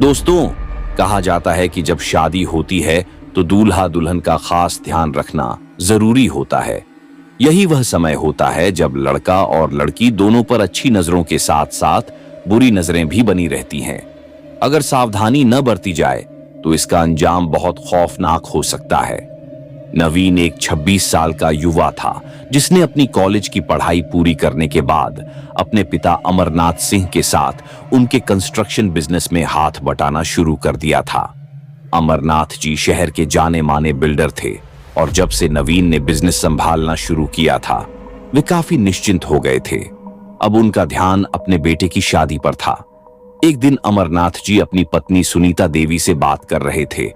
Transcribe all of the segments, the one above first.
दोस्तों, कहा जाता है कि जब शादी होती है तो दूल्हा दुल्हन का खास ध्यान रखना जरूरी होता है। यही वह समय होता है जब लड़का और लड़की दोनों पर अच्छी नजरों के साथ साथ बुरी नजरें भी बनी रहती हैं। अगर सावधानी न बरती जाए तो इसका अंजाम बहुत खौफनाक हो सकता है। नवीन एक 26 साल का युवा था जिसने अपनी कॉलेज की पढ़ाई पूरी करने के बाद अपने पिता अमरनाथ सिंह के साथ उनके कंस्ट्रक्शन बिजनेस में हाथ बटाना शुरू कर दिया था। अमरनाथ जी शहर के जाने माने बिल्डर थे और जब से नवीन ने बिजनेस संभालना शुरू किया था वे काफी निश्चिंत हो गए थे। अब उनका ध्यान अपने बेटे की शादी पर था। एक दिन अमरनाथ जी अपनी पत्नी सुनीता देवी से बात कर रहे थे।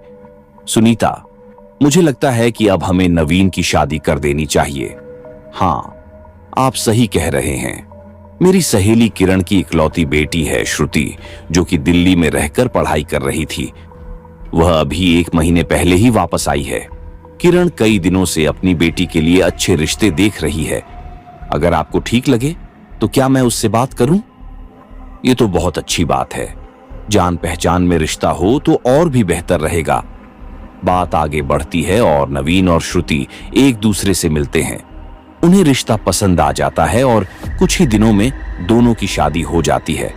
सुनीता, मुझे लगता है कि अब हमें नवीन की शादी कर देनी चाहिए। हाँ, आप सही कह रहे हैं। मेरी सहेली किरण की इकलौती बेटी है श्रुति, जो कि दिल्ली में रहकर पढ़ाई कर रही थी। वह अभी 1 महीने पहले ही वापस आई है। किरण कई दिनों से अपनी बेटी के लिए अच्छे रिश्ते देख रही है। अगर आपको ठीक लगे तो क्या मैं उससे बात करूं? ये तो बहुत अच्छी बात है। जान पहचान में रिश्ता हो तो और भी बेहतर रहेगा। बात आगे बढ़ती है और नवीन और श्रुति एक दूसरे से मिलते हैं। उन्हें रिश्ता पसंद आ जाता है और कुछ ही दिनों में दोनों की शादी हो जाती है।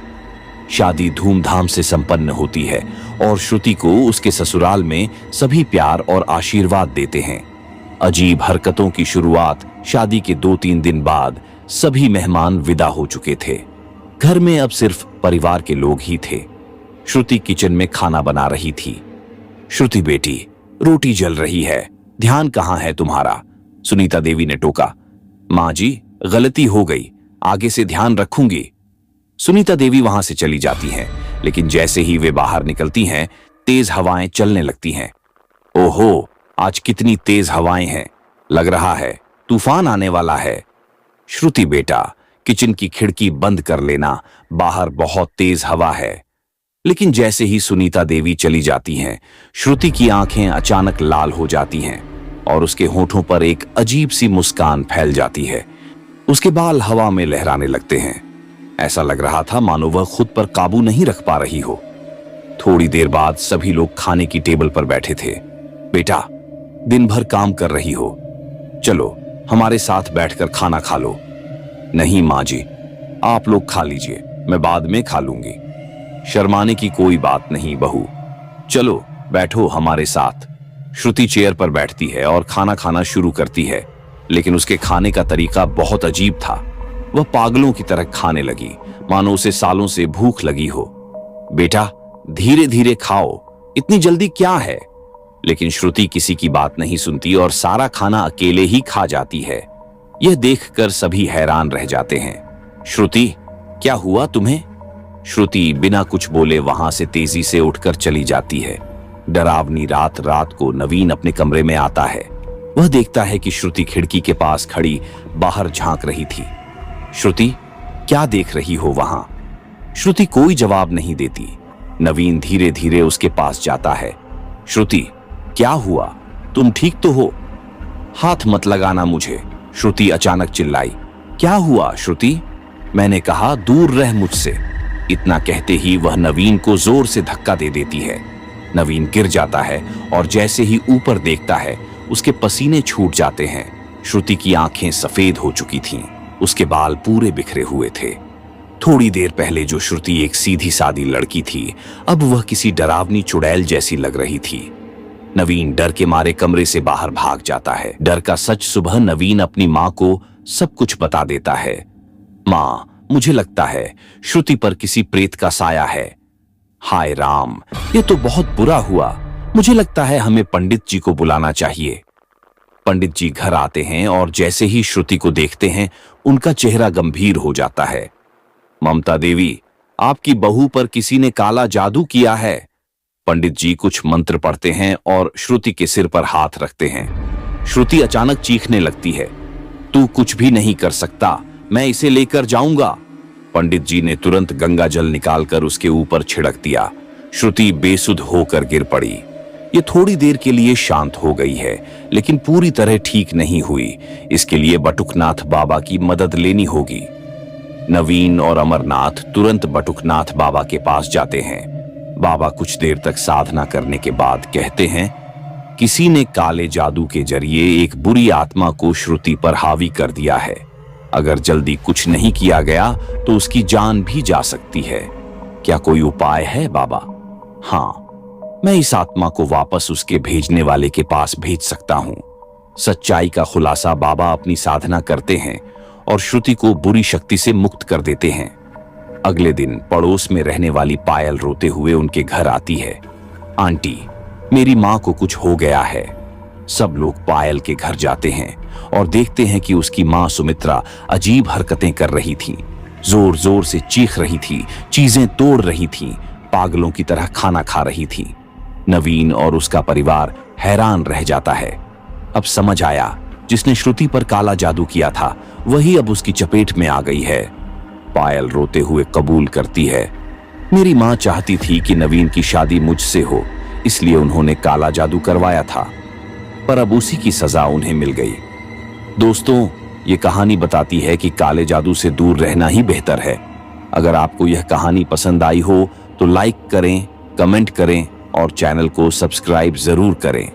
शादी धूमधाम से संपन्न होती है और श्रुति को उसके ससुराल में सभी प्यार और आशीर्वाद देते हैं। अजीब हरकतों की शुरुआत शादी के 2-3 दिन बाद सभी मेहमान विदा हो चुके थे। घर में अब सिर्फ परिवार के लोग ही थे। श्रुति किचन में खाना बना रही थी। श्रुति बेटी, रोटी जल रही है, ध्यान कहाँ है तुम्हारा? सुनीता देवी ने टोका। माँ जी, गलती हो गई, आगे से ध्यान रखूंगी। सुनीता देवी वहां से चली जाती हैं, लेकिन जैसे ही वे बाहर निकलती हैं तेज हवाएं चलने लगती हैं। ओहो, आज कितनी तेज हवाएं हैं, लग रहा है तूफान आने वाला है। श्रुति बेटा, किचन की खिड़की बंद कर लेना, बाहर बहुत तेज हवा है। लेकिन जैसे ही सुनीता देवी चली जाती हैं, श्रुति की आंखें अचानक लाल हो जाती हैं और उसके होठों पर एक अजीब सी मुस्कान फैल जाती है। उसके बाल हवा में लहराने लगते हैं। ऐसा लग रहा था मानो वह खुद पर काबू नहीं रख पा रही हो। थोड़ी देर बाद सभी लोग खाने की टेबल पर बैठे थे। बेटा, दिन भर काम कर रही हो, चलो हमारे साथ बैठकर खाना खा लो। नहीं माँ जी, आप लोग खा लीजिए, मैं बाद में खा लूंगी। शर्माने की कोई बात नहीं बहू, चलो बैठो हमारे साथ। श्रुति चेयर पर बैठती है और खाना खाना शुरू करती है, लेकिन उसके खाने का तरीका बहुत अजीब था। वह पागलों की तरह खाने लगी, मानो उसे सालों से भूख लगी हो। बेटा, धीरे धीरे खाओ, इतनी जल्दी क्या है? लेकिन श्रुति किसी की बात नहीं सुनती और सारा खाना अकेले ही खा जाती है। यह देखकर सभी हैरान रह जाते हैं। श्रुति, क्या हुआ तुम्हें? श्रुति बिना कुछ बोले वहां से तेजी से उठकर चली जाती है। डरावनी रात को नवीन अपने कमरे में आता है। वह देखता है कि श्रुति खिड़की के पास खड़ी बाहर झांक रही थी। श्रुति, क्या देख रही हो वहां? श्रुति कोई जवाब नहीं देती। नवीन धीरे धीरे उसके पास जाता है। श्रुति, क्या हुआ? तुम ठीक तो हो? हाथ मत लगाना मुझे, श्रुति अचानक चिल्लाई। क्या हुआ श्रुति? मैंने कहा दूर रह मुझसे। इतना कहते ही वह नवीन को जोर से धक्का दे देती है। नवीन गिर जाता है और जैसे ही ऊपर देखता है उसके पसीने छूट जाते हैं। श्रुति की आंखें सफेद हो चुकी थीं, उसके बाल पूरे बिखरे हुए थे। थोड़ी देर पहले जो श्रुति एक सीधी सादी लड़की थी, अब वह किसी डरावनी चुड़ैल जैसी लग रही थी। नवीन डर के मारे कमरे से बाहर भाग जाता है। डर का सच सुबह नवीन अपनी माँ को सब कुछ बता देता है। माँ, मुझे लगता है श्रुति पर किसी प्रेत का साया है। हाय राम, ये तो बहुत बुरा हुआ। मुझे लगता है हमें पंडित जी को बुलाना चाहिए। पंडित जी घर आते हैं और जैसे ही श्रुति को देखते हैं उनका चेहरा गंभीर हो जाता है। ममता देवी, आपकी बहू पर किसी ने काला जादू किया है। पंडित जी कुछ मंत्र पढ़ते हैं और श्रुति के सिर पर हाथ रखते हैं। श्रुति अचानक चीखने लगती है। तू कुछ भी नहीं कर सकता, मैं इसे लेकर जाऊंगा। पंडित जी ने तुरंत गंगा जल निकालकर उसके ऊपर छिड़क दिया। श्रुति बेसुध होकर गिर पड़ी। ये थोड़ी देर के लिए शांत हो गई है, लेकिन पूरी तरह ठीक नहीं हुई। इसके लिए बटुकनाथ बाबा की मदद लेनी होगी। नवीन और अमरनाथ तुरंत बटुकनाथ बाबा के पास जाते हैं। बाबा कुछ देर तक साधना करने के बाद कहते हैं, किसी ने काले जादू के जरिए एक बुरी आत्मा को श्रुति पर हावी कर दिया है। अगर जल्दी कुछ नहीं किया गया तो उसकी जान भी जा सकती है। क्या कोई उपाय है बाबा? हाँ, मैं इस आत्मा को वापस उसके भेजने वाले के पास भेज सकता हूं। सच्चाई का खुलासा बाबा अपनी साधना करते हैं और श्रुति को बुरी शक्ति से मुक्त कर देते हैं। अगले दिन पड़ोस में रहने वाली पायल रोते हुए उनके घर आती है। आंटी, मेरी माँ को कुछ हो गया है। सब लोग पायल के घर जाते हैं और देखते हैं कि उसकी माँ सुमित्रा अजीब हरकतें कर रही थी। जोर जोर से चीख रही थी, चीजें तोड़ रही थी, पागलों की तरह खाना खा रही थी। नवीन और उसका परिवार हैरान रह जाता है। अब समझ आया, जिसने श्रुति पर काला जादू किया था वही अब उसकी चपेट में आ गई है। पायल रोते हुए कबूल करती है, मेरी माँ चाहती थी कि नवीन की शादी मुझसे हो, इसलिए उन्होंने काला जादू करवाया था, पर अब उसी की सजा उन्हें मिल गई। दोस्तों, ये कहानी बताती है कि काले जादू से दूर रहना ही बेहतर है। अगर आपको यह कहानी पसंद आई हो तो लाइक करें, कमेंट करें और चैनल को सब्सक्राइब जरूर करें।